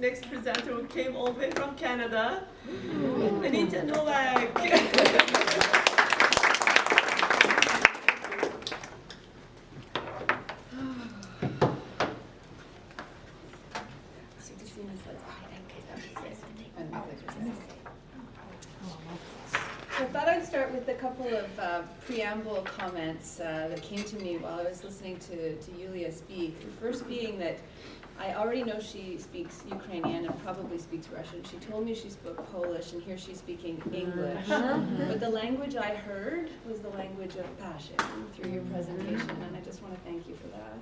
next presenter who came all the way from Canada, Anita Nowak. I thought I'd start with a couple of preamble comments that came to me while I was listening to Yulia speak. The first being that I already know she speaks Ukrainian and probably speaks Russian. She told me she spoke Polish, and here she's speaking English. But the language I heard was the language of passion through your presentation, and I just want to thank you for that.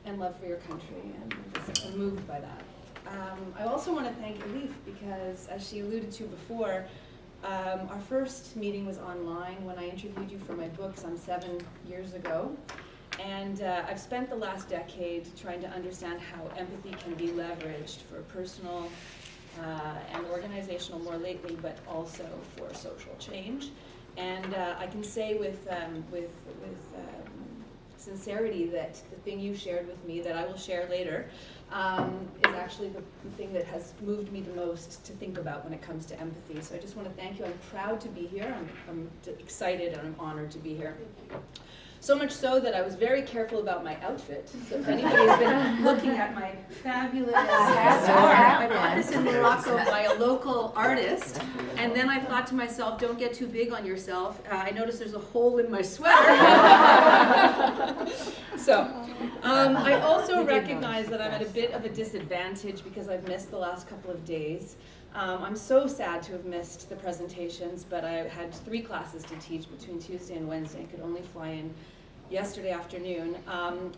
And love for your country, and I'm moved by that. I also want to thank Elif because, as she alluded to before, our first meeting was online when I interviewed you for my book some 7 years ago. And I've spent the last decade trying to understand how empathy can be leveraged for personal and organizational more lately, but also for social change. And I can say with sincerity that the thing you shared with me that I will share later is actually the thing that has moved me the most to think about when it comes to empathy. So I just want to thank you. I'm proud to be here. I'm excited and I'm honored to be here. So much so that I was very careful about my outfit. So if anybody's been looking at my fabulous scarf, I bought this in Morocco by a local artist. And then I thought to myself, don't get too big on yourself. I noticed there's a hole in my sweater. So I also recognize that I'm at a bit of a disadvantage because I've missed the last couple of days. I'm so sad to have missed the presentations, but I had 3 classes to teach between Tuesday and Wednesday. I could only fly in yesterday afternoon.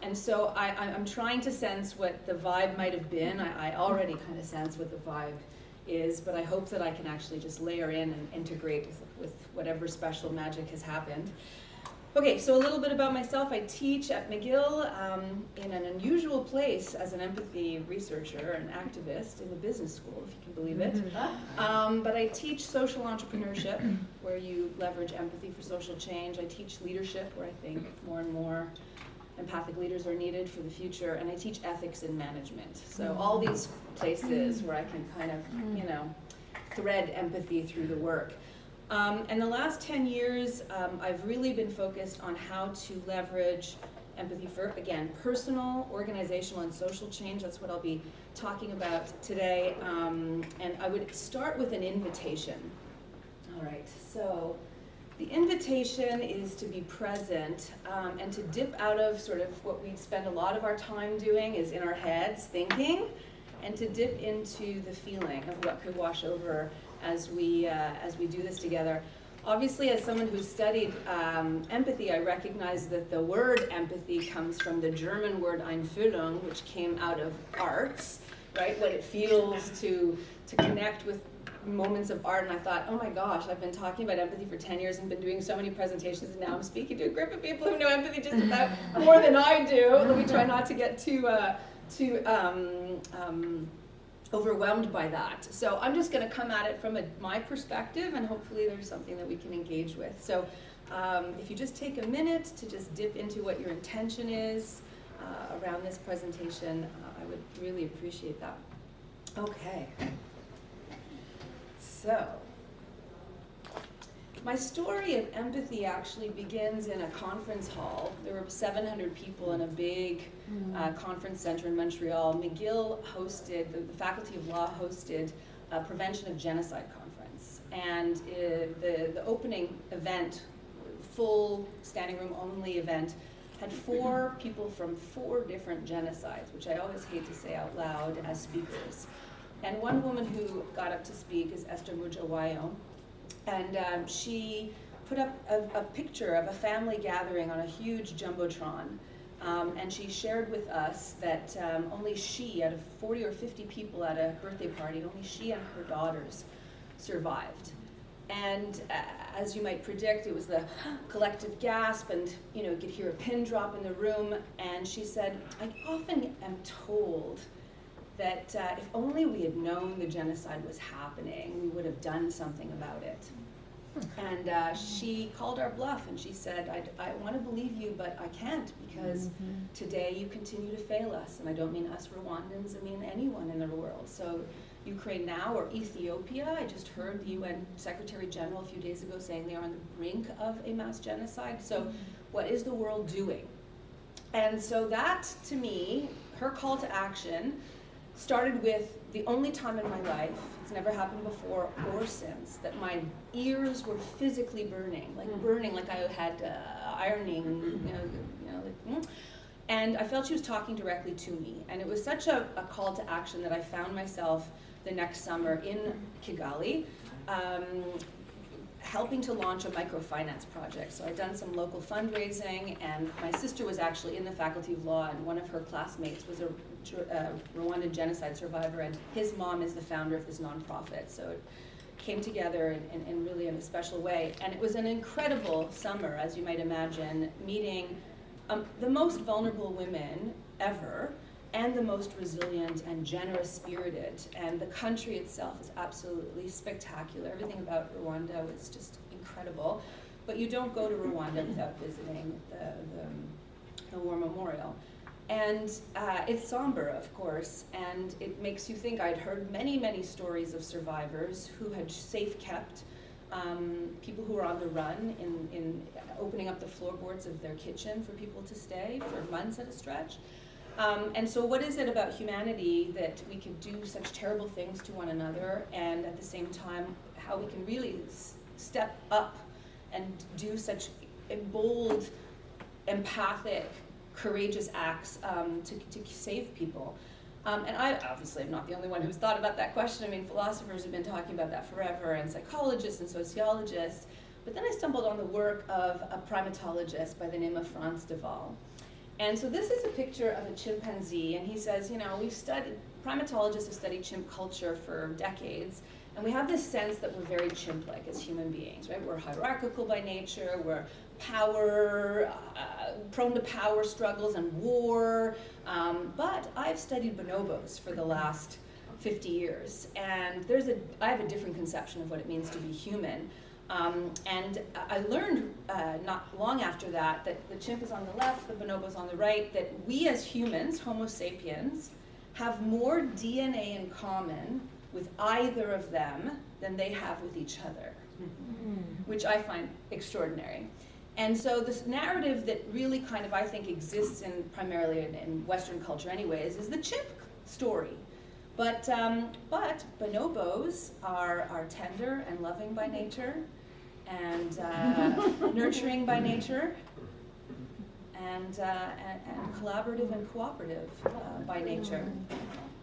And so I'm trying to sense what the vibe might have been. I already kind of sense what the vibe is, but I hope that I can actually just layer in and integrate with whatever special magic has happened. Okay, so a little bit about myself. I teach at McGill in an unusual place as an empathy researcher and activist in the business school, if you can believe it. But I teach social entrepreneurship, where you leverage empathy for social change. I teach leadership, where I think more and more empathic leaders are needed for the future. And I teach ethics in management. So all these places where I can kind of, thread empathy through the work. And the last 10 years, I've really been focused on how to leverage empathy for, again, personal, organizational, and social change. That's what I'll be talking about today. And I would start with an invitation. All right, so the invitation is to be present and to dip out of sort of what we spend a lot of our time doing is in our heads, thinking, and to dip into the feeling of what could wash over as we do this together. Obviously, as someone who's studied empathy, I recognize that the word empathy comes from the German word Einfühlung, which came out of arts, right? What it feels to connect with moments of art. And I thought, oh my gosh, I've been talking about empathy for 10 years and been doing so many presentations, and now I'm speaking to a group of people who know empathy just about more than I do. Let me try not to get too overwhelmed by that. So I'm just going to come at it from my perspective, and hopefully there's something that we can engage with. So if you just take a minute to just dip into what your intention is around this presentation, I would really appreciate that. Okay. So my story of empathy actually begins in a conference hall. There were 700 people in a big conference center in Montreal. McGill hosted, the Faculty of Law hosted a Prevention of Genocide conference. And the opening event, full standing room only event, had 4 people from 4 different genocides, which I always hate to say out loud, as speakers. And one woman who got up to speak is Esther Mujawayo. And she put up a picture of a family gathering on a huge jumbotron. And she shared with us that only she, out of 40 or 50 people at a birthday party, only she and her daughters survived. And as you might predict, it was the collective gasp, and you could hear a pin drop in the room. And she said, I often am told that if only we had known the genocide was happening, we would have done something about it. And she called our bluff and she said, I want to believe you, but I can't because today you continue to fail us. And I don't mean us Rwandans, I mean anyone in the world. So Ukraine now or Ethiopia, I just heard the UN Secretary General a few days ago saying they are on the brink of a mass genocide. So what is the world doing? And so that, to me, her call to action started with the only time in my life, it's never happened before or since, that my ears were physically burning, like I had ironing, and I felt she was talking directly to me. And it was such a call to action that I found myself the next summer in Kigali, helping to launch a microfinance project. So I'd done some local fundraising, and my sister was actually in the Faculty of Law, and one of her classmates was a Rwandan genocide survivor, and his mom is the founder of this nonprofit. So it came together in really in a special way. And it was an incredible summer, as you might imagine, meeting the most vulnerable women ever, and the most resilient and generous spirited. And the country itself is absolutely spectacular. Everything about Rwanda was just incredible. But you don't go to Rwanda without visiting the War Memorial. And it's somber, of course, and it makes you think. I'd heard many, many stories of survivors who had safe-kept people who were on the run in opening up the floorboards of their kitchen for people to stay for months at a stretch. And so what is it about humanity that we can do such terrible things to one another, and at the same time how we can really step up and do such bold, empathic, courageous acts to save people? And I obviously am not the only one who's thought about that question. I mean, philosophers have been talking about that forever, and psychologists and sociologists. But then I stumbled on the work of a primatologist by the name of Frans de Waal. And so this is a picture of a chimpanzee, and he says, primatologists have studied chimp culture for decades, and we have this sense that we're very chimp-like as human beings, right? We're hierarchical by nature, we're prone to power struggles and war, but I've studied bonobos for the last 50 years, and I have a different conception of what it means to be human. And I learned not long after that the chimp is on the left, the bonobo's on the right, that we as humans, Homo sapiens, have more DNA in common with either of them than they have with each other, which I find extraordinary. And so this narrative that really kind of, I think, exists primarily in Western culture anyways, is the chimp story. But bonobos are tender and loving by nature, and nurturing by nature, and collaborative and cooperative by nature,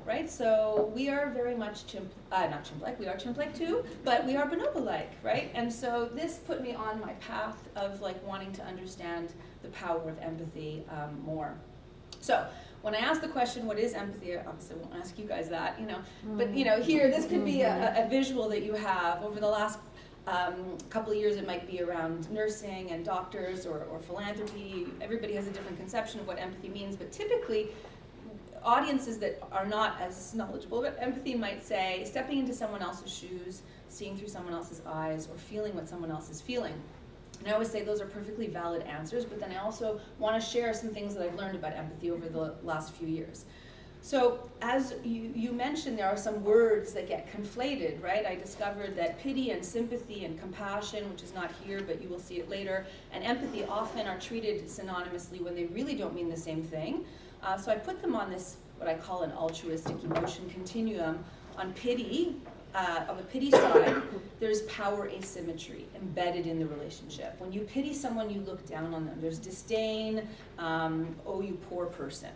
right? So we are very much not chimp-like, we are chimp-like too, but we are bonobo-like, right? And so this put me on my path of wanting to understand the power of empathy more. So when I ask the question, what is empathy? Obviously I won't ask you guys that, but here, this could be a visual that you have over the last couple of years. It might be around nursing and doctors or philanthropy. Everybody has a different conception of what empathy means, but typically audiences that are not as knowledgeable about empathy might say stepping into someone else's shoes, seeing through someone else's eyes, or feeling what someone else is feeling. And I always say those are perfectly valid answers, but then I also want to share some things that I've learned about empathy over the last few years. So as you mentioned, there are some words that get conflated, right? I discovered that pity and sympathy and compassion, which is not here, but you will see it later, and empathy often are treated synonymously when they really don't mean the same thing. So I put them on this, what I call an altruistic emotion continuum. On pity, on the pity side, there's power asymmetry embedded in the relationship. When you pity someone, you look down on them. There's disdain, oh, you poor person.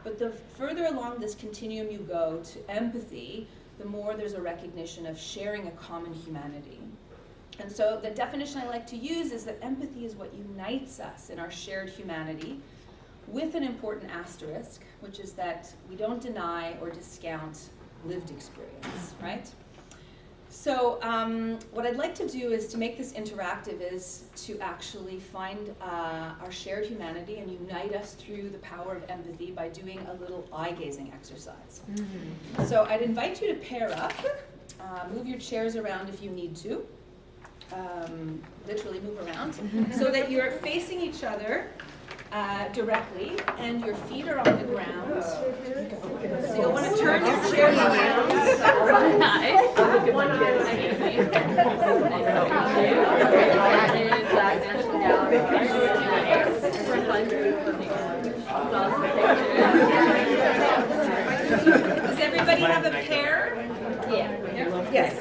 But the further along this continuum you go to empathy, the more there's a recognition of sharing a common humanity. And so the definition I like to use is that empathy is what unites us in our shared humanity, with an important asterisk, which is that we don't deny or discount lived experience, right? So what I'd like to do is to make this interactive is to actually find our shared humanity and unite us through the power of empathy by doing a little eye-gazing exercise. So I'd invite you to pair up, move your chairs around if you need to, literally move around, so that you're facing each other directly, and your feet are on the ground. So you'll want to turn your chairs around. Does everybody have a pair? Yeah. Yes.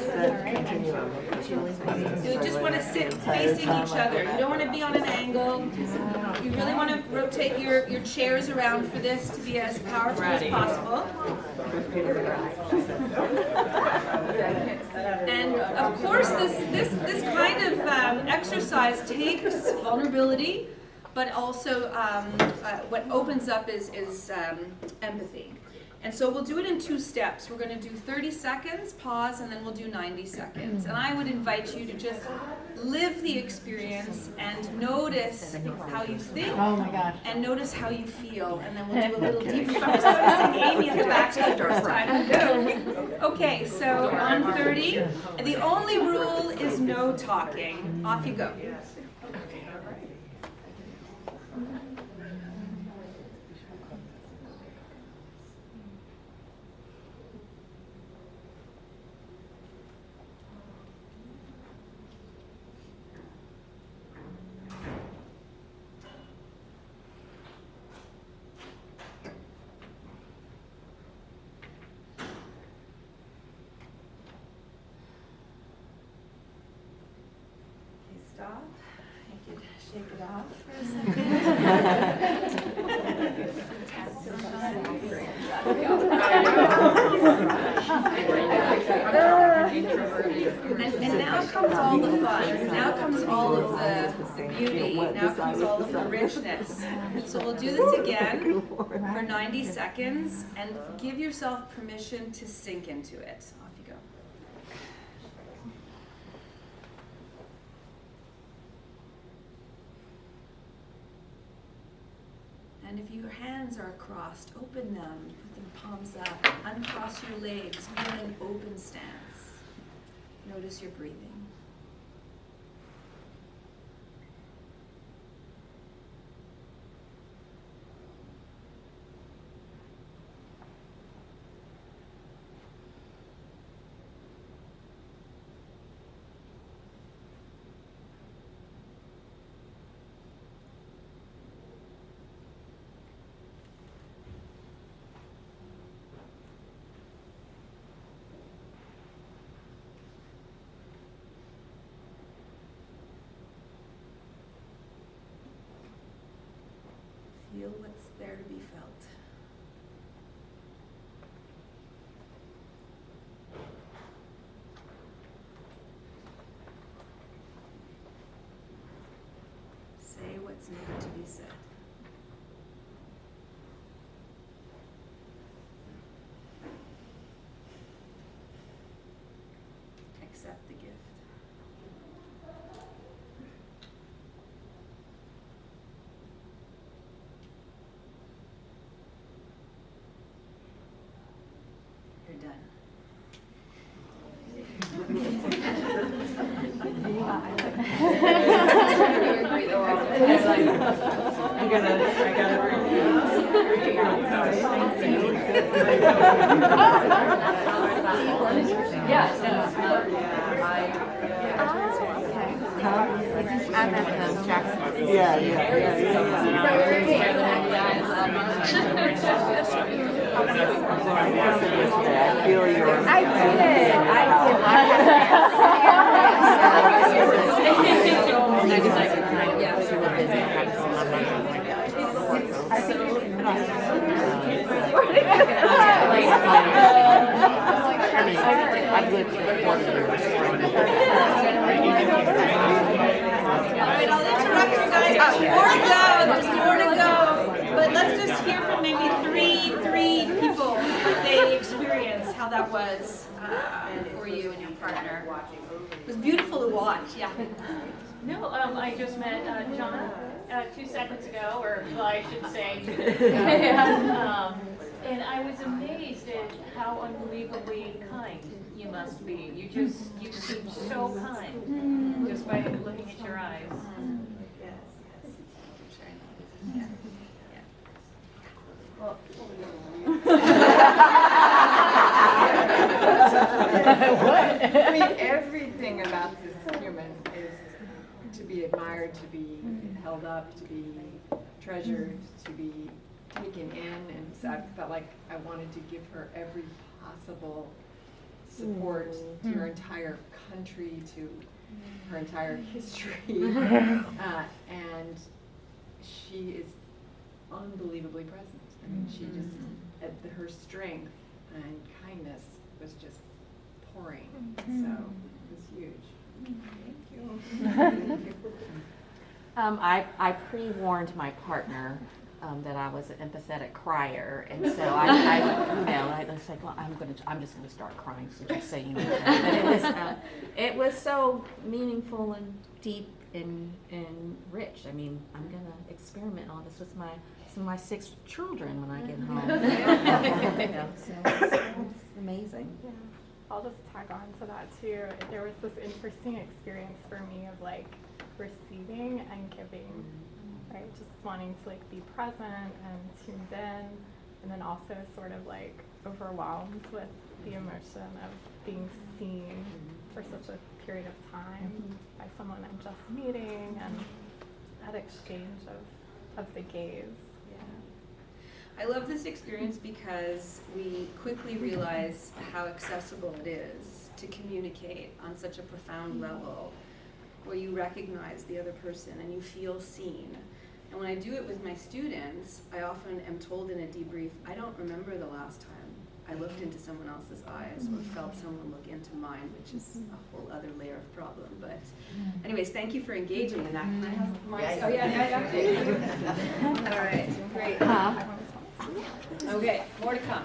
You just want to sit facing each other. You don't want to be on an angle. You really want to rotate your chairs around for this to be as powerful as possible. And of course, this kind of exercise takes vulnerability, but also what opens up is empathy. And so we'll do it in 2 steps. We're going to do 30 seconds, pause, and then we'll do 90 seconds. And I would invite you to just live the experience and notice how you think, and notice how you feel. And then we'll do a little deep focus. Amy at the back for the first time. Okay, so on 30, the only rule is no talking. Off you go. Stop. You could shake it off for a second. And now comes all the fun. Now comes all of the beauty. Now comes all of the richness. So we'll do this again for 90 seconds and give yourself permission to sink into it. Off you go. And if your hands are crossed, open them, put them palms up, uncross your legs, be in an open stance. Notice your breathing. Feel what's there to be felt. Say what's needed to be said. Accept the gift. You're done. I'm at Jackson. Yeah. I feel your. I did. I've lived here 40 years. All right, I'll interrupt you guys. There's more to go. But let's just hear from maybe three people what they experienced, how that was for you and your partner. It was beautiful to watch. Yeah. No, I just met John 2 seconds ago, or well, I should say, And I was amazed at how unbelievably kind you must be. You seem so kind just by looking at your eyes. I mean, everything about this human is to be admired, to be held up, to be treasured, to be taken in. And so I felt like I wanted to give her every possible support to her entire country, to her entire history. And she is unbelievably present. I mean, she just, her strength and kindness was just pouring. So it was huge. Thank you. I pre-warned my partner that I was an empathetic crier, and so I was like, well, I'm just gonna start crying. So just saying that. But it was so meaningful and deep and rich. I mean, I'm gonna experiment all this with some of my 6 children when I get home. So it's amazing. Yeah. I'll just tag on to that too. There was this interesting experience for me of like receiving and giving, right? Just wanting to like be present and tuned in, and then also sort of like overwhelmed with the emotion of being seen for such a period of time by someone I'm just meeting, and that exchange of the gaze. I love this experience because we quickly realize how accessible it is to communicate on such a profound level, where you recognize the other person and you feel seen. And when I do it with my students, I often am told in a debrief, I don't remember the last time I looked into someone else's eyes or felt someone look into mine, which is a whole other layer of problem. But anyways, thank you for engaging in that. Can I have mine? Oh yeah. All right, great. Okay, more to come.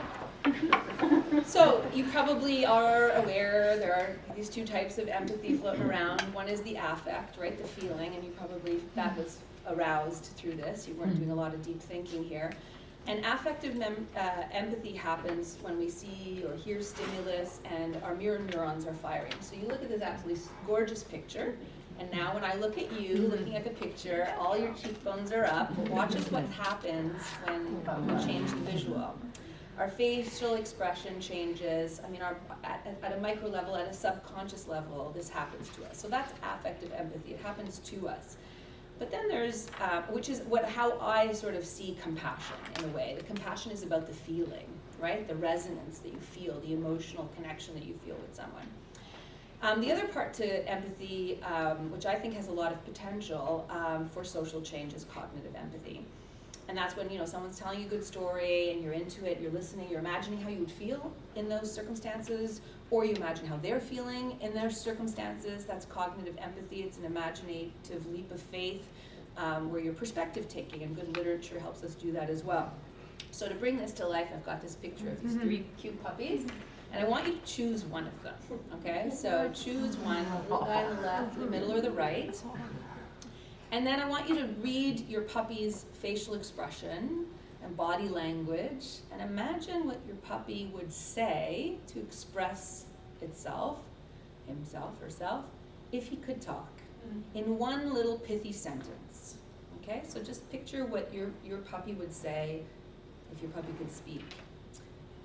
So you probably are aware there are these 2 types of empathy floating around. One is the affect, right, the feeling, and you probably, that was aroused through this. You weren't doing a lot of deep thinking here. And affective empathy happens when we see or hear stimulus and our mirror neurons are firing. So you look at this absolutely gorgeous picture, and now when I look at you, looking at the picture, all your cheekbones are up. Watch us what happens when we change the visual. Our facial expression changes. I mean, at a micro level, at a subconscious level, this happens to us. So that's affective empathy. It happens to us. But then there's, which is how I sort of see compassion in a way. The compassion is about the feeling, right? The resonance that you feel, the emotional connection that you feel with someone. The other part to empathy, which I think has a lot of potential for social change, is cognitive empathy. And that's when, someone's telling you a good story and you're into it, you're listening, you're imagining how you would feel in those circumstances, or you imagine how they're feeling in their circumstances. That's cognitive empathy. It's an imaginative leap of faith where you're perspective taking, and good literature helps us do that as well. So to bring this to life, I've got this picture of these 3 cute puppies, and I want you to choose one of them, okay? So choose one, the guy on the left, the middle, or the right. And then I want you to read your puppy's facial expression and body language, and imagine what your puppy would say to express itself, himself, herself, if he could talk, in one little pithy sentence. Okay, so just picture what your puppy would say if your puppy could speak.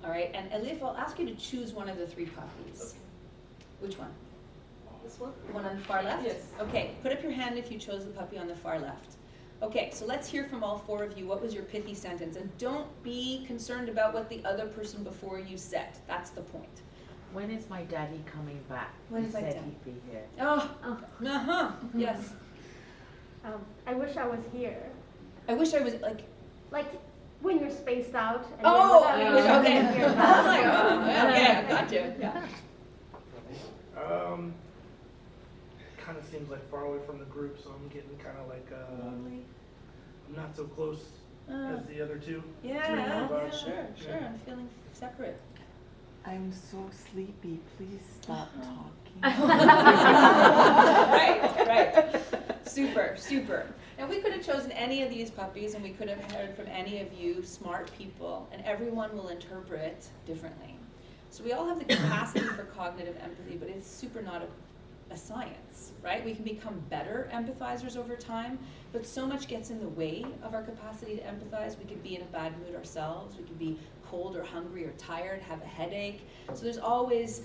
All right, and Elif, I'll ask you to choose one of the 3 puppies. Okay. Which one? This one? The one on the far left? Yes. Okay, put up your hand if you chose the puppy on the far left. Okay, so let's hear from all 4 of you. What was your pithy sentence? And don't be concerned about what the other person before you said. That's the point. When is my daddy coming back? When He is my said daddy? he'd be here. Oh, uh-huh, yes. I wish I was here. I wish I was Like when you're spaced out. And oh, you're without okay. your I was like, oh, okay, I got you. Yeah. Kind of seems like far away from the group, so I'm getting kind of like Lonely. I'm not so close as the other 2. Yeah, sure. I'm feeling separate. I'm so sleepy. Please stop talking. Right. Super, super. And we could have chosen any of these puppies, and we could have heard from any of you smart people, and everyone will interpret differently. So we all have the capacity for cognitive empathy, but it's super not a science, right? We can become better empathizers over time, but so much gets in the way of our capacity to empathize. We could be in a bad mood ourselves. We could be cold or hungry or tired, have a headache. So there's always,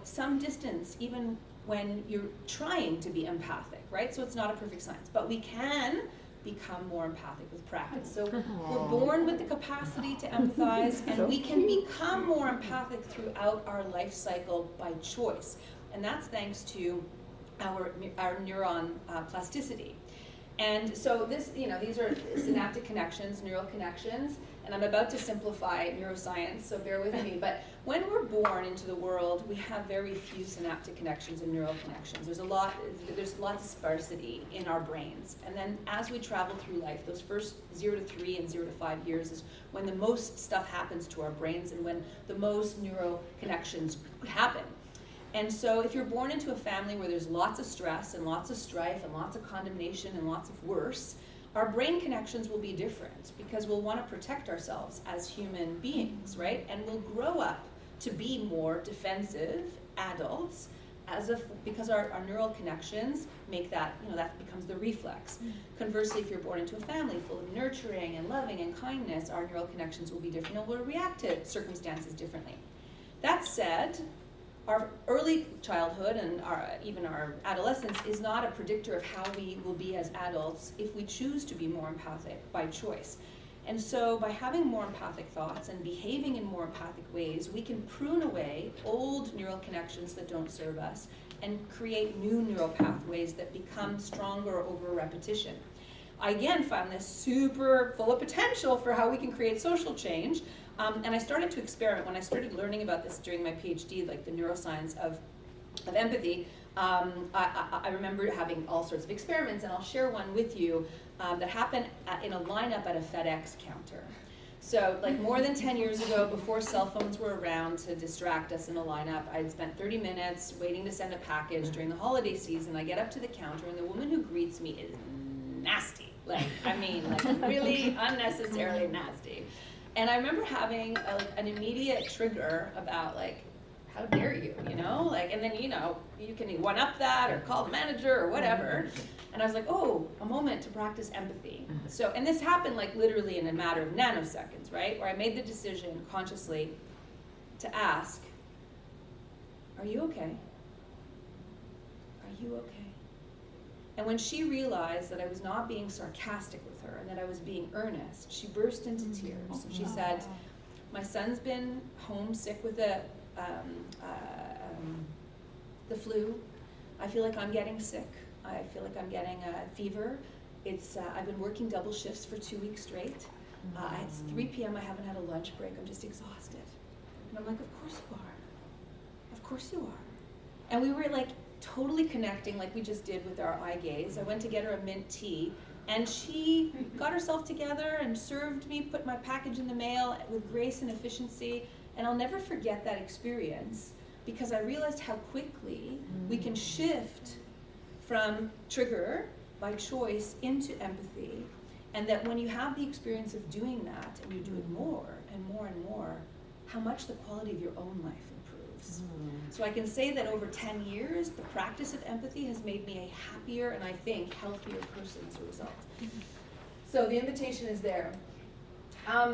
some distance, even when you're trying to be empathic, right? So it's not a perfect science, but we can become more empathic with practice. So we're born with the capacity to empathize, and we can become more empathic throughout our life cycle by choice. And that's thanks to our neuron plasticity. And so these are synaptic connections, neural connections, and I'm about to simplify neuroscience, so bear with me. But when we're born into the world, we have very few synaptic connections and neural connections. There's lots of sparsity in our brains. And then as we travel through life, those first 0 to 3 and 0 to 5 years is when the most stuff happens to our brains and when the most neural connections happen. And so if you're born into a family where there's lots of stress and lots of strife and lots of condemnation and lots of worse, our brain connections will be different because we'll want to protect ourselves as human beings, right? And we'll grow up to be more defensive adults because our neural connections make that, that becomes the reflex. Conversely, if you're born into a family full of nurturing and loving and kindness, our neural connections will be different and we'll react to circumstances differently. That said, our early childhood and even our adolescence is not a predictor of how we will be as adults if we choose to be more empathic by choice. And so by having more empathic thoughts and behaving in more empathic ways, we can prune away old neural connections that don't serve us and create new neural pathways that become stronger over repetition. I again found this super full of potential for how we can create social change. And I started to experiment when I started learning about this during my PhD, like the neuroscience of empathy. I remember having all sorts of experiments, and I'll share one with you that happened in a lineup at a FedEx counter. So like more than 10 years ago, before cell phones were around to distract us in a lineup, I'd spent 30 minutes waiting to send a package during the holiday season. I get up to the counter, and the woman who greets me is nasty. Like really unnecessarily nasty. And I remember having an immediate trigger about how dare you, and then, you can one-up that or call the manager or whatever. And I was like, oh, a moment to practice empathy. So, and this happened literally in a matter of nanoseconds, right? Where I made the decision consciously to ask, are you okay? Are you okay? And when she realized that I was not being sarcastic with her and that I was being earnest, she burst into tears. And she said, my son's been home sick with the flu. I feel like I'm getting sick. I feel like I'm getting a fever. I've been working double shifts for 2 weeks straight. It's 3 p.m. I haven't had a lunch break. I'm just exhausted. And I'm like, of course you are. Of course you are. And we were totally connecting like we just did with our eye gaze. I went to get her a mint tea, and she got herself together and served me, put my package in the mail with grace and efficiency. And I'll never forget that experience because I realized how quickly we can shift from trigger by choice into empathy, and that when you have the experience of doing that and you're doing more and more and more, how much the quality of your own life improves. So I can say that over 10 years, the practice of empathy has made me a happier and I think healthier person as a result. So the invitation is there.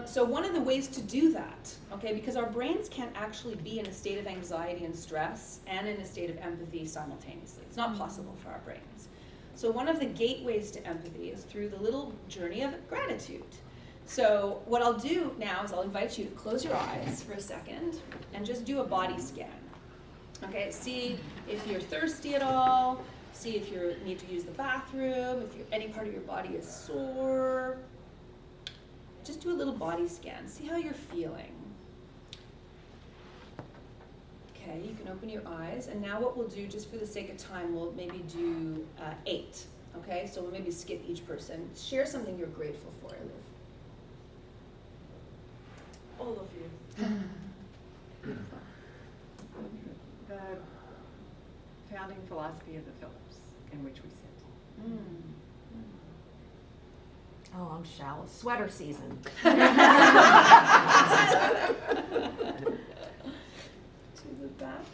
So one of the ways to do that, okay, because our brains can't actually be in a state of anxiety and stress and in a state of empathy simultaneously. It's not possible for our brains. So one of the gateways to empathy is through the little journey of gratitude. So what I'll do now is I'll invite you to close your eyes for a second and just do a body scan. Okay, see if you're thirsty at all, see if you need to use the bathroom, if any part of your body is sore. Just do a little body scan. See how you're feeling. Okay, you can open your eyes. And now what we'll do, just for the sake of time, we'll maybe do 8. Okay, so we'll maybe skip each person. Share something you're grateful for, Liv. All of you. The founding philosophy of the Phillips in which we sit. Oh, I'm shallow. Sweater season. To the back.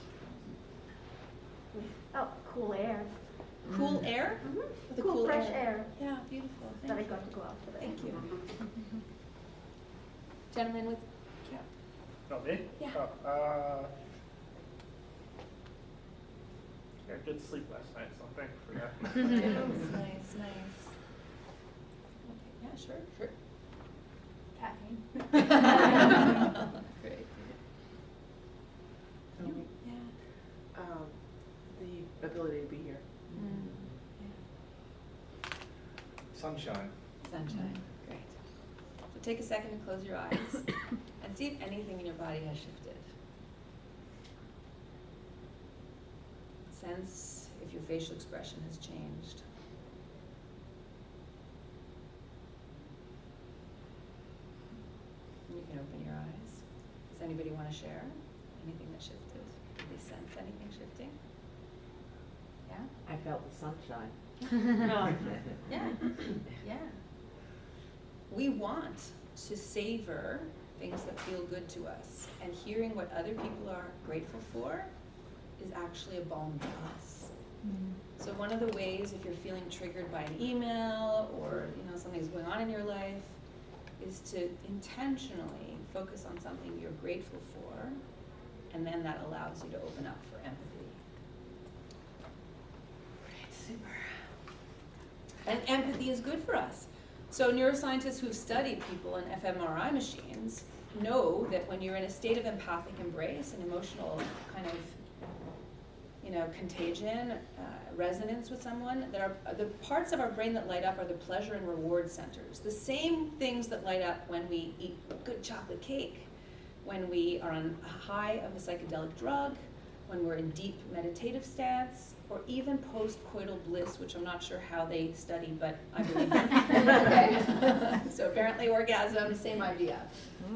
Oh, cool air. Cool air? Mm-hmm. The Cool, fresh air Yeah, beautiful. that I Thank you. got to go out today. Thank you. Gentleman with cap. Oh, me? Yeah. Oh, I got good sleep last night, so I'm thankful for that. Nice, nice. Okay, yeah, sure, sure. Caffeine. Great. Yeah. The ability to be here. Sunshine. Sunshine, great. So take a second to close your eyes and see if anything in your body has shifted. Sense if your facial expression has changed. You can open your eyes. Does anybody want to share anything that shifted? Do they sense anything shifting? Yeah? I felt the sunshine. Yeah, yeah. We want to savor things that feel good to us, and hearing what other people are grateful for is actually a balm to us. So one of the ways, if you're feeling triggered by an email or something's going on in your life, is to intentionally focus on something you're grateful for, and then that allows you to open up for empathy. Great, super. And empathy is good for us. So neuroscientists who've studied people in fMRI machines know that when you're in a state of empathic embrace and emotional kind of contagion, resonance with someone, that are the parts of our brain that light up are the pleasure and reward centers. The same things that light up when we eat good chocolate cake, when we are on a high of a psychedelic drug, when we're in deep meditative stance, or even post-coital bliss, which I'm not sure how they study, but I believe it. So apparently orgasm, same idea.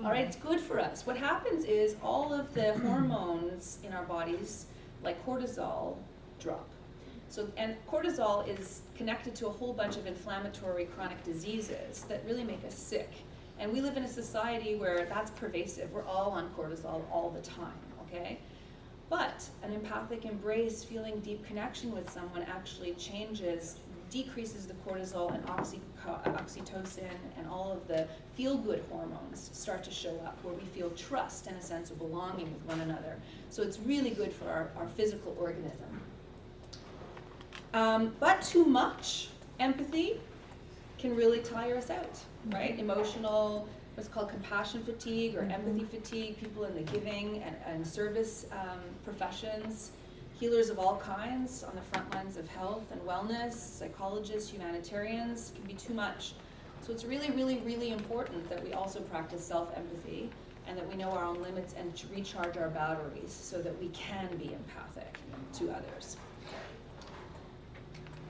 All right, it's good for us. What happens is all of the hormones in our bodies, like cortisol, drop. And cortisol is connected to a whole bunch of inflammatory chronic diseases that really make us sick. And we live in a society where that's pervasive. We're all on cortisol all the time, okay? But an empathic embrace, feeling deep connection with someone actually decreases the cortisol and oxytocin and all of the feel-good hormones start to show up, where we feel trust and a sense of belonging with one another. So it's really good for our physical organism. But too much empathy can really tire us out, right? Emotional, what's called compassion fatigue or empathy fatigue, people in the giving and service professions, healers of all kinds on the front lines of health and wellness, psychologists, humanitarians, can be too much. So it's really, really, really important that we also practice self-empathy and that we know our own limits and to recharge our batteries so that we can be empathic to others.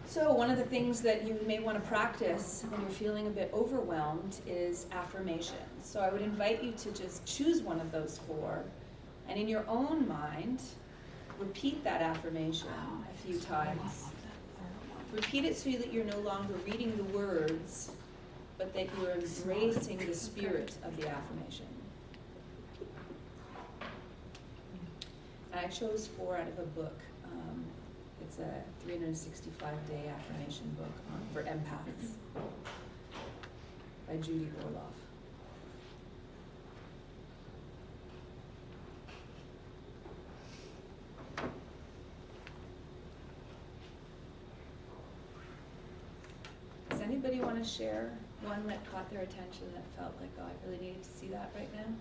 So one of the things that you may want to practice when you're feeling a bit overwhelmed is affirmations. So I would invite you to just choose one of those 4, and in your own mind, repeat that affirmation a few times. Repeat it so that you're no longer reading the words, but that you're embracing the spirit of the affirmation. And I chose 4 out of a book. It's a 365-day affirmation book for empaths by Judy Orloff. Does anybody want to share one that caught their attention that felt like, oh, I really needed to see that right now?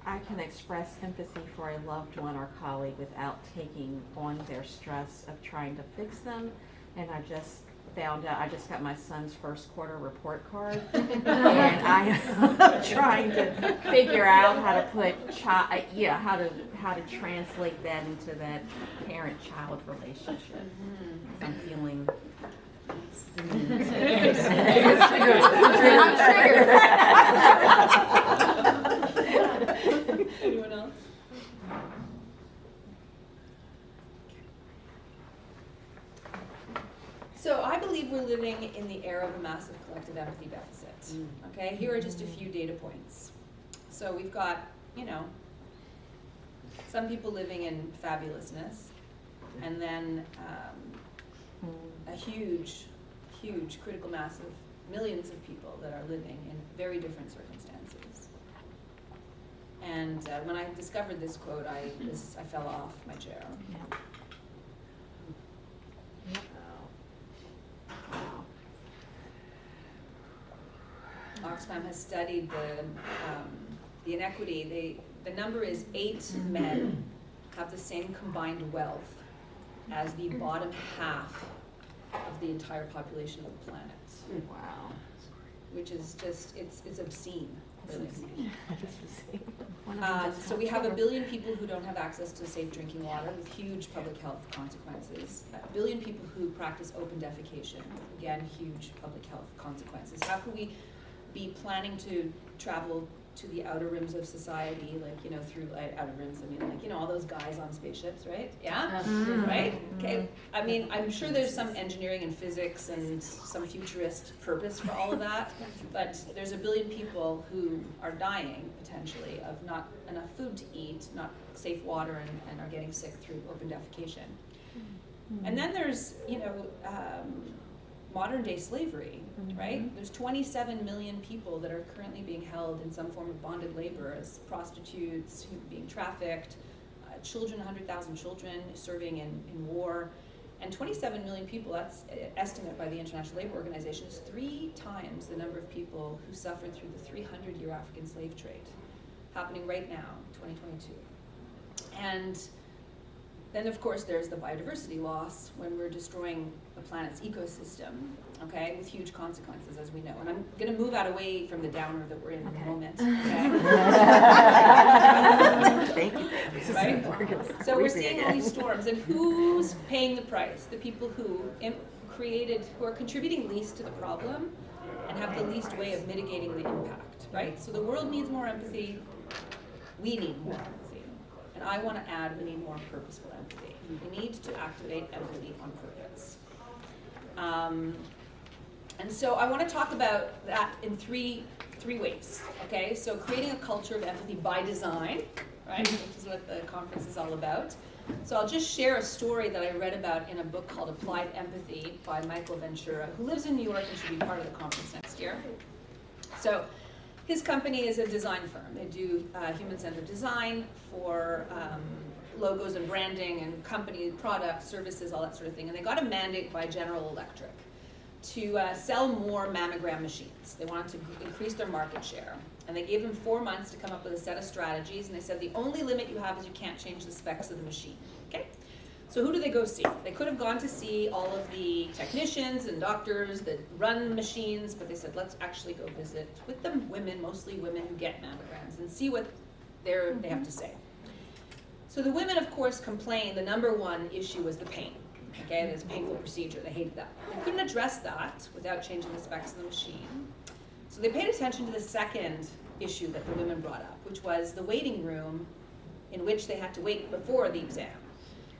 I can express empathy for a loved one or colleague without taking on their stress of trying to fix them. And I just found out, I just got my son's first quarter report card, and I am trying to figure out how to put, how to translate that into that parent-child relationship. I'm feeling. I'm triggered. Anyone else? collective empathy deficit. Okay, here are just a few data points. So we've got, some people living in fabulousness, and then a huge critical mass of millions of people that are living in very different circumstances. And when I discovered this quote, I fell off my chair. Oxfam has studied the inequity. The number is 8 men have the same combined wealth as the bottom half of the entire population of the planet. Wow. Which is just, it's obscene, really. It's So we have 1 billion people who don't have access to safe drinking water with huge public health consequences. 1 billion people who practice open defecation, again, huge public health consequences. How can we be planning to travel to the outer rims of society, through outer rims, all those guys on spaceships, right? Yeah? Right? Okay. I'm sure there's some engineering and physics and some futurist purpose for all of that, but there's 1 billion people who are dying, potentially, of not enough food to eat, not safe water, and are getting sick through open defecation. And then there's, modern day slavery, right? There's 27 million people that are currently being held in some form of bonded labor as prostitutes, being trafficked, children, 100,000 children serving in war, and 27 million people, that's an estimate by the International Labor Organization, is 3 times the number of people who suffered through the 300-year African slave trade, happening right now, 2022. And then, of course, there's the biodiversity loss when we're destroying the planet's ecosystem, okay, with huge consequences, as we know. And I'm going to move away from the downer that we're in the moment, okay? Thank you. Right? So we're seeing all these storms, and who's paying the price? The people who are contributing least to the problem and have the least way of mitigating the impact, right? So the world needs more empathy. We need more empathy. And I want to add, we need more purposeful empathy. We need to activate empathy on purpose. And so I want to talk about that in three ways, okay? So creating a culture of empathy by design, right, which is what the conference is all about. So I'll just share a story that I read about in a book called Applied Empathy by Michael Ventura, who lives in New York and should be part of the conference next year. So his company is a design firm. They do human-centered design for logos and branding and company products, services, all that sort of thing. And they got a mandate by General Electric to sell more mammogram machines. They wanted to increase their market share. And they gave them 4 months to come up with a set of strategies. And they said, the only limit you have is you can't change the specs of the machine. Okay? So who do they go see? They could have gone to see all of the technicians and doctors that run machines, but they said, let's actually go visit with the women, mostly women who get mammograms, and see what they have to say. So the women, of course, complained. The number one issue was the pain. Okay, this painful procedure. They hated that. They couldn't address that without changing the specs of the machine. So they paid attention to the second issue that the women brought up, which was the waiting room in which they had to wait before the exam,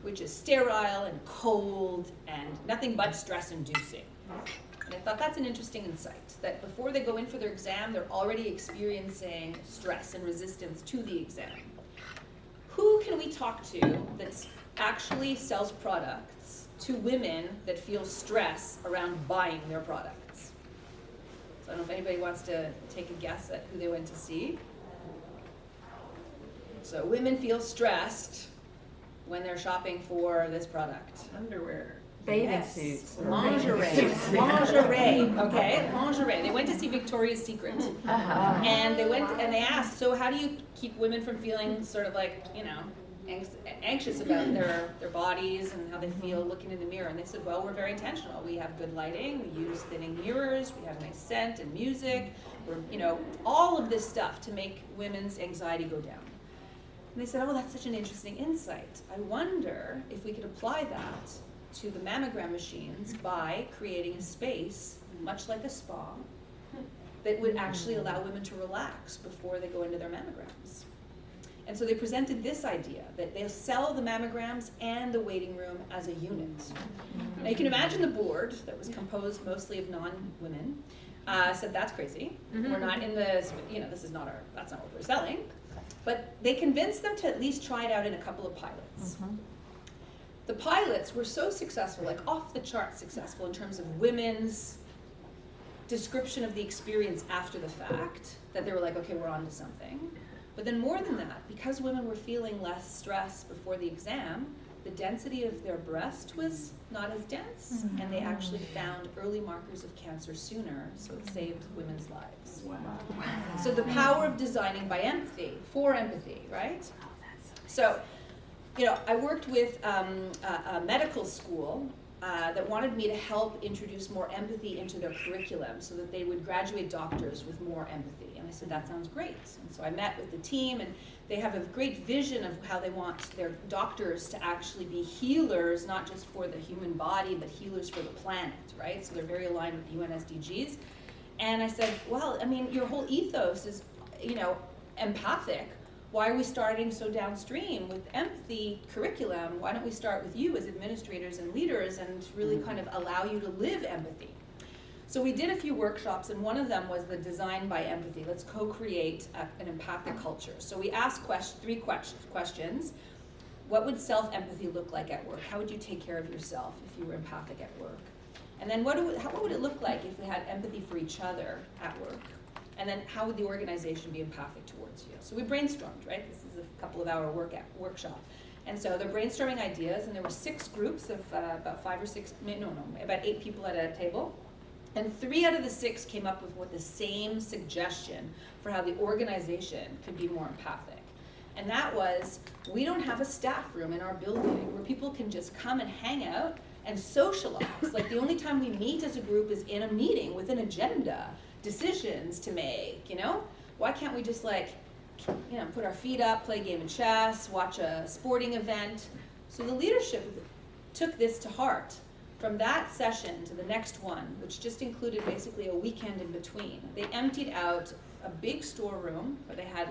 which is sterile and cold and nothing but stress-inducing. And I thought that's an interesting insight, that before they go in for their exam, they're already experiencing stress and resistance to the exam. Who can we talk to that actually sells products to women that feel stress around buying their products? So I don't know if anybody wants to take a guess at who they went to see. So women feel stressed when they're shopping for this product. Underwear. Bathing suits. Lingerie. Lingerie, okay? Lingerie. They went to see Victoria's Secret. And they went and they asked, so how do you keep women from feeling sort of like, anxious about their bodies and how they feel looking in the mirror? And they said, well, we're very intentional. We have good lighting, we use thinning mirrors, we have nice scent and music, we're, all of this stuff to make women's anxiety go down. And they said, oh, that's such an interesting insight. I wonder if we could apply that to the mammogram machines by creating a space, much like a spa, that would actually allow women to relax before they go into their mammograms. And so they presented this idea, that they'll sell the mammograms and the waiting room as a unit. Now you can imagine the board that was composed mostly of non-women, said that's crazy. We're not in this, this is not that's not what we're selling. But they convinced them to at least try it out in a couple of pilots. The pilots were so successful, like off the chart successful in terms of women's description of the experience after the fact, that they were like, okay, we're on to something. But then more than that, because women were feeling less stress before the exam, the density of their breast was not as dense, and they actually found early markers of cancer sooner, so it saved women's lives. Wow. So the power of designing by empathy, for empathy, right? So, I worked with a medical school that wanted me to help introduce more empathy into their curriculum so that they would graduate doctors with more empathy. And I said, that sounds great. And so I met with the team, and they have a great vision of how they want their doctors to actually be healers, not just for the human body, but healers for the planet, right? So they're very aligned with UN SDGs. And I said, well, I mean, your whole ethos is, empathic. Why are we starting so downstream with empathy curriculum? Why don't we start with you as administrators and leaders and really kind of allow you to live empathy? So we did a few workshops, and one of them was the design by empathy. Let's co-create an empathic culture. So we asked three questions. What would self-empathy look like at work? How would you take care of yourself if you were empathic at work? And then what would it look like if we had empathy for each other at work? And then how would the organization be empathic towards you? So we brainstormed, right? This is a couple of hour workshop. And so they're brainstorming ideas, and there were 6 groups of about 8 people at a table. And 3 out of the 6 came up with the same suggestion for how the organization could be more empathic. And that was, we don't have a staff room in our building where people can just come and hang out and socialize. Like, the only time we meet as a group is in a meeting with an agenda, decisions to make, Why can't we just put our feet up, play a game of chess, watch a sporting event? So the leadership took this to heart. From that session to the next one, which just included basically a weekend in between, they emptied out a big storeroom where they had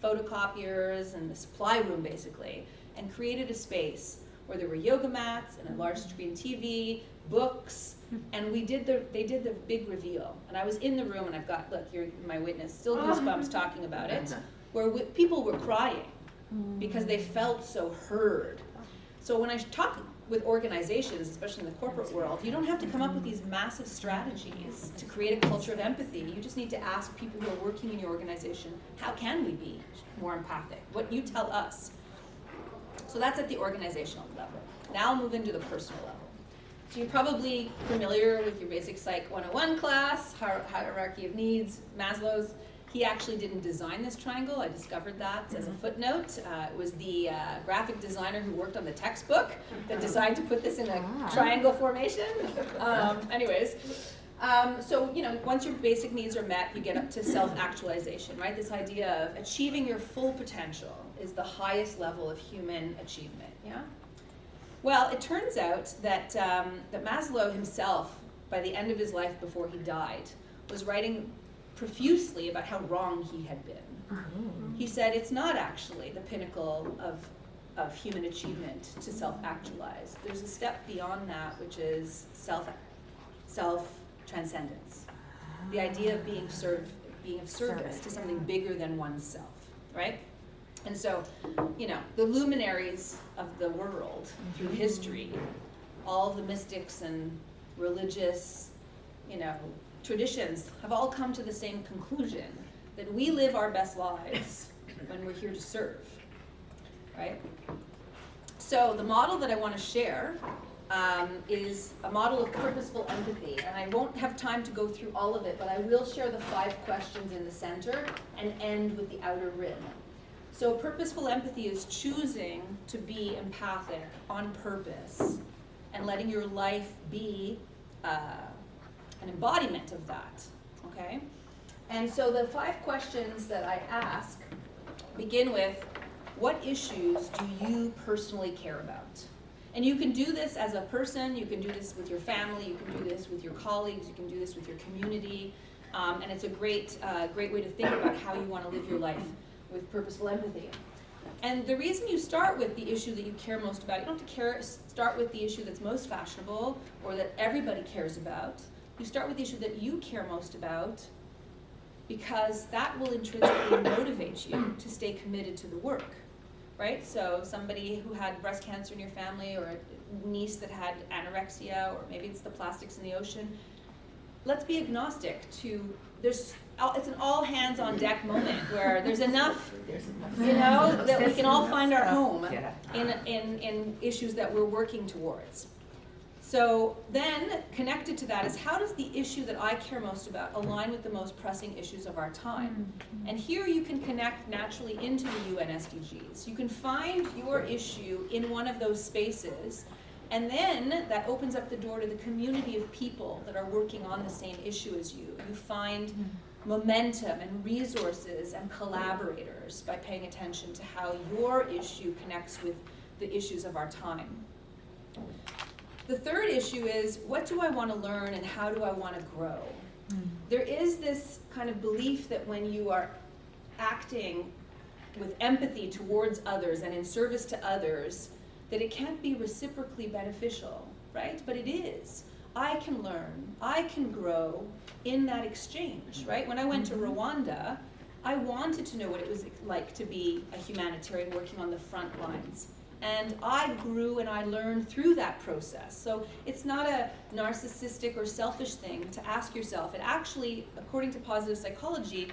photocopiers and the supply room basically, and created a space where there were yoga mats and a large screen TV, books, and they did the big reveal. And I was in the room, and look, you're my witness, still goosebumps talking about it, where people were crying because they felt so heard. So when I talk with organizations, especially in the corporate world, you don't have to come up with these massive strategies to create a culture of empathy. You just need to ask people who are working in your organization, how can we be more empathic? What you tell us. So that's at the organizational level. Now I'll move into the personal level. So you're probably familiar with your basic Psych 101 class, hierarchy of needs, Maslow's. He actually didn't design this triangle. I discovered that as a footnote. It was the graphic designer who worked on the textbook that decided to put this in a triangle formation. So once your basic needs are met, you get up to self-actualization, right? This idea of achieving your full potential is the highest level of human achievement, yeah? Well, it turns out that Maslow himself, by the end of his life before he died, was writing profusely about how wrong he had been. He said it's not actually the pinnacle of human achievement to self-actualize. There's a step beyond that, which is self-transcendence. The idea of being of service to something bigger than oneself, right? And so, the luminaries of the world through history, all the mystics and religious, traditions have all come to the same conclusion, that we live our best lives when we're here to serve, right? So the model that I want to share is a model of purposeful empathy, and I won't have time to go through all of it, but I will share the 5 questions in the center and end with the outer rim. So purposeful empathy is choosing to be empathic on purpose and letting your life be an embodiment of that, okay? And so the 5 questions that I ask begin with, what issues do you personally care about? And you can do this as a person, you can do this with your family, you can do this with your colleagues, you can do this with your community, and it's a great way to think about how you want to live your life with purposeful empathy. And the reason you start with the issue that you care most about, you don't have to start with the issue that's most fashionable or that everybody cares about. You start with the issue that you care most about, because that will intrinsically motivate you to stay committed to the work, right? So somebody who had breast cancer in your family, or a niece that had anorexia, or maybe it's the plastics in the ocean. Let's be agnostic to, it's an all hands on deck moment where there's enough, you know, that we can all find our home in issues that we're working towards. So then, connected to that is, how does the issue that I care most about align with the most pressing issues of our time? And here you can connect naturally into the UN SDGs. You can find your issue in one of those spaces, and then that opens up the door to the community of people that are working on the same issue as you. You find momentum and resources and collaborators by paying attention to how your issue connects with the issues of our time. The third issue is, what do I want to learn and how do I want to grow? There is this kind of belief that when you are acting with empathy towards others and in service to others, that it can't be reciprocally beneficial, right? But it is. I can learn, I can grow in that exchange, right? When I went to Rwanda, I wanted to know what it was like to be a humanitarian working on the front lines. And I grew and I learned through that process. So it's not a narcissistic or selfish thing to ask yourself. It actually, according to positive psychology,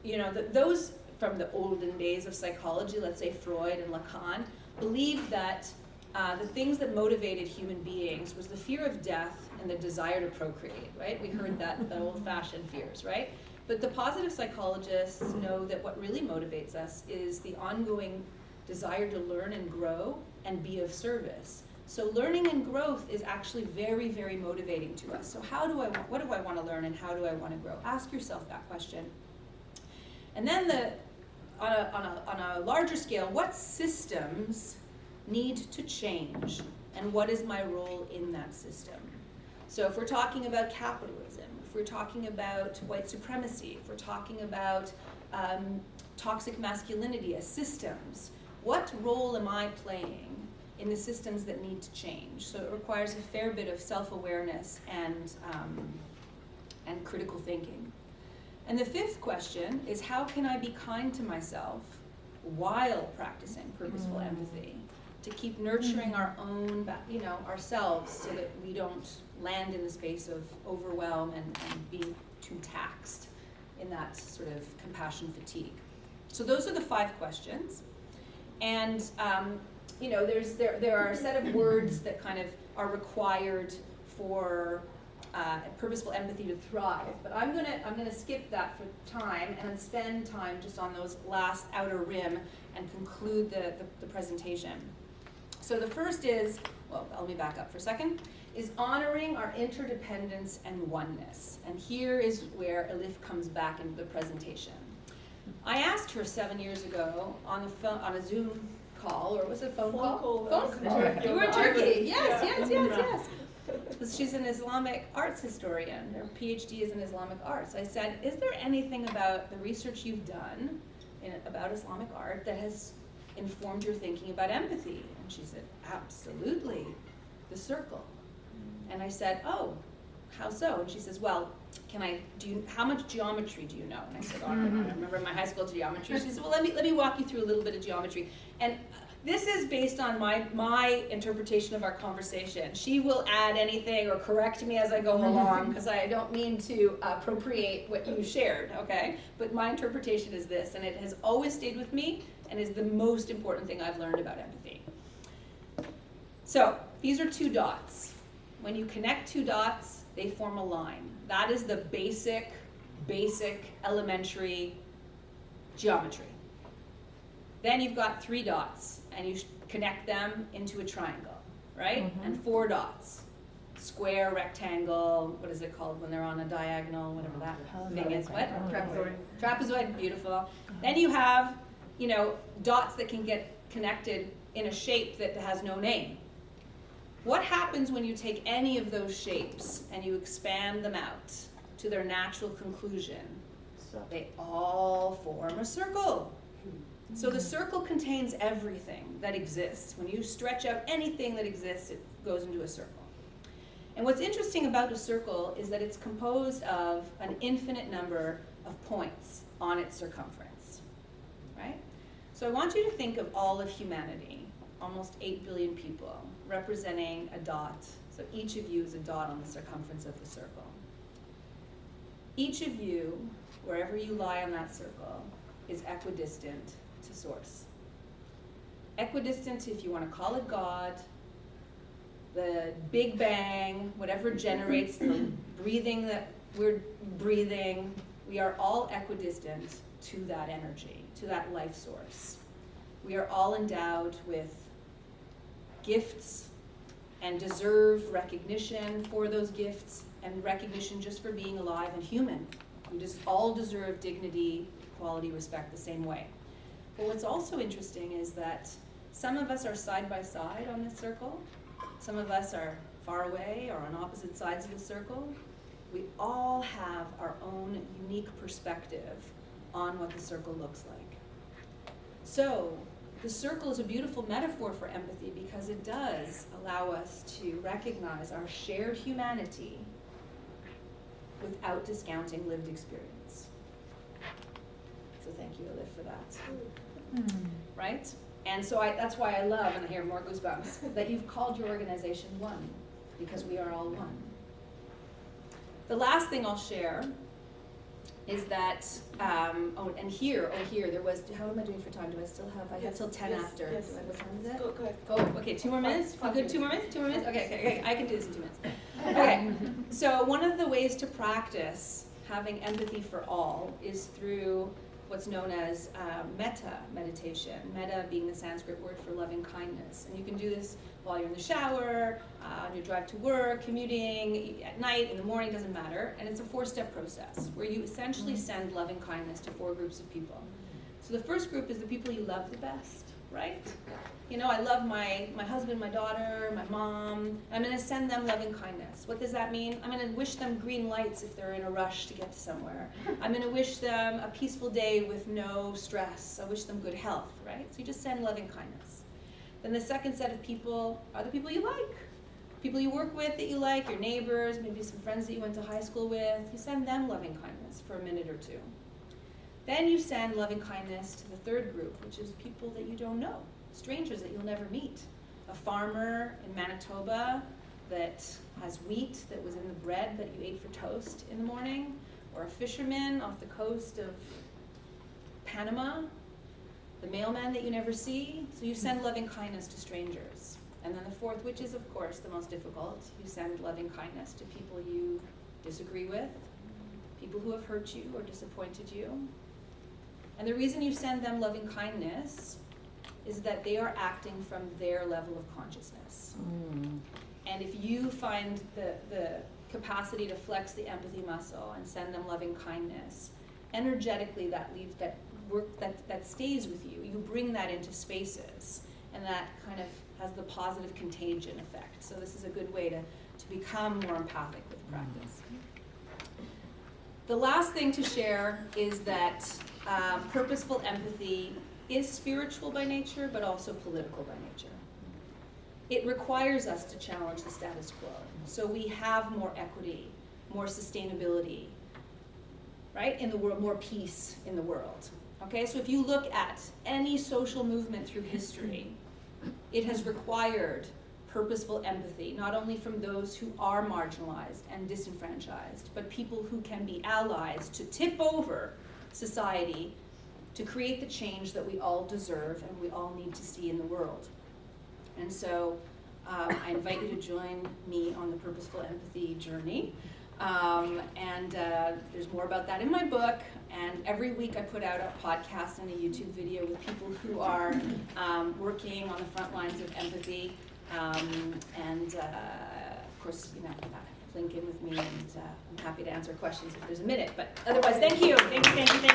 you know, those from the olden days of psychology, let's say Freud and Lacan, believed that the things that motivated human beings was the fear of death and the desire to procreate, right? We heard that, the old-fashioned fears, right? But the positive psychologists know that what really motivates us is the ongoing desire to learn and grow and be of service. So learning and growth is actually very, very motivating to us. So what do I want to learn and how do I want to grow? Ask yourself that question. And then on a larger scale, what systems need to change and what is my role in that system? So if we're talking about capitalism, if we're talking about white supremacy, if we're talking about toxic masculinity as systems, what role am I playing in the systems that need to change? So it requires a fair bit of self-awareness and critical thinking. And the fifth question is, how can I be kind to myself while practicing purposeful empathy to keep nurturing our own, ourselves, so that we don't land in the space of overwhelm and being too taxed in that sort of compassion fatigue. So those are the 5 questions. And there are a set of words that kind of are required for purposeful empathy to thrive. But I'm gonna skip that for time and spend time just on those last outer rim and conclude the presentation. So the first is, well, let me back up for a second, is honoring our interdependence and oneness. And here is where Elif comes back into the presentation. I asked her 7 years ago on a Zoom call, or was it a phone call? Phone call. You were in Turkey. Yes. She's an Islamic arts historian. Her PhD is in Islamic arts. I said, is there anything about the research you've done about Islamic art that has informed your thinking about empathy? And she said, absolutely, the circle. And I said, oh, how so? And she says, well, how much geometry do you know? And I said, oh, I remember my high school geometry. She said, well, let me walk you through a little bit of geometry. And this is based on my interpretation of our conversation. She will add anything or correct me as I go along, because I don't mean to appropriate what you shared, okay? But my interpretation is this, and it has always stayed with me and is the most important thing I've learned about empathy. So these are 2 dots. When you connect 2 dots, they form a line. That is the basic elementary geometry. Then you've got 3 dots, and you connect them into a triangle, right? And 4 dots. Square, rectangle, what is it called when they're on a diagonal, whatever that thing is. What? Trapezoid. Trapezoid, beautiful. Then you have, dots that can get connected in a shape that has no name. What happens when you take any of those shapes and you expand them out to their natural conclusion? They all form a circle. So the circle contains everything that exists. When you stretch out anything that exists, it goes into a circle. And what's interesting about a circle is that it's composed of an infinite number of points on its circumference, right? So I want you to think of all of humanity, almost 8 billion people, representing a dot. So each of you is a dot on the circumference of the circle. Each of you, wherever you lie on that circle, is equidistant to source. Equidistant, if you want to call it God, the Big Bang, whatever generates the breathing that we're breathing, we are all equidistant to that energy, to that life source. We are all endowed with gifts and deserve recognition for those gifts and recognition just for being alive and human. We just all deserve dignity, equality, respect the same way. But what's also interesting is that some of us are side by side on this circle. Some of us are far away or on opposite sides of the circle. We all have our own unique perspective on what the circle looks like. So the circle is a beautiful metaphor for empathy because it does allow us to recognize our shared humanity without discounting lived experience. So thank you, Olivia, for that. Right? And so that's why I love, and I hear more goosebumps, that you've called your organization One, because we are all one. The last thing I'll share is that, here, there was, how am I doing for time? Do I still have, I have till 10 after. Yes. What time is it? Go ahead. Oh, okay, 2 more minutes? You good, 2 more minutes? 2 more minutes? Okay, I can do this in 2 minutes. Okay, so one of the ways to practice having empathy for all is through what's known as metta meditation. Metta being the Sanskrit word for loving kindness. And you can do this while you're in the shower, on your drive to work, commuting, at night, in the morning, doesn't matter. And it's a 4-step process where you essentially send loving kindness to 4 groups of people. So the first group is the people you love the best, right? You know, I love my husband, my daughter, my mom. I'm going to send them loving kindness. What does that mean? I'm going to wish them green lights if they're in a rush to get to somewhere. I'm going to wish them a peaceful day with no stress. I wish them good health, right? So you just send loving kindness. Then the second set of people are the people you like. People you work with that you like, your neighbors, maybe some friends that you went to high school with. You send them loving kindness for a minute or 2. Then you send loving kindness to the third group, which is people that you don't know. Strangers that you'll never meet. A farmer in Manitoba that has wheat that was in the bread that you ate for toast in the morning, or a fisherman off the coast of Panama, the mailman that you never see. So you send loving kindness to strangers. And then the fourth, which is of course the most difficult, you send loving kindness to people you disagree with, people who have hurt you or disappointed you. And the reason you send them loving kindness is that they are acting from their level of consciousness. And if you find the capacity to flex the empathy muscle and send them loving kindness, energetically that leaves that stays with you. You bring that into spaces, and that kind of has the positive contagion effect. So this is a good way to become more empathic with practice. The last thing to share is that purposeful empathy is spiritual by nature, but also political by nature. It requires us to challenge the status quo. So we have more equity, more sustainability, right, in the world, more peace in the world. Okay, so if you look at any social movement through history, it has required purposeful empathy, not only from those who are marginalized and disenfranchised, but people who can be allies to tip over society to create the change that we all deserve and we all need to see in the world. And so I invite you to join me on the purposeful empathy journey. There's more about that in my book. And every week I put out a podcast and a YouTube video with people who are working on the front lines of empathy. Of course, you know, link in with me, and I'm happy to answer questions if there's a minute. But otherwise, thank you. Thank you.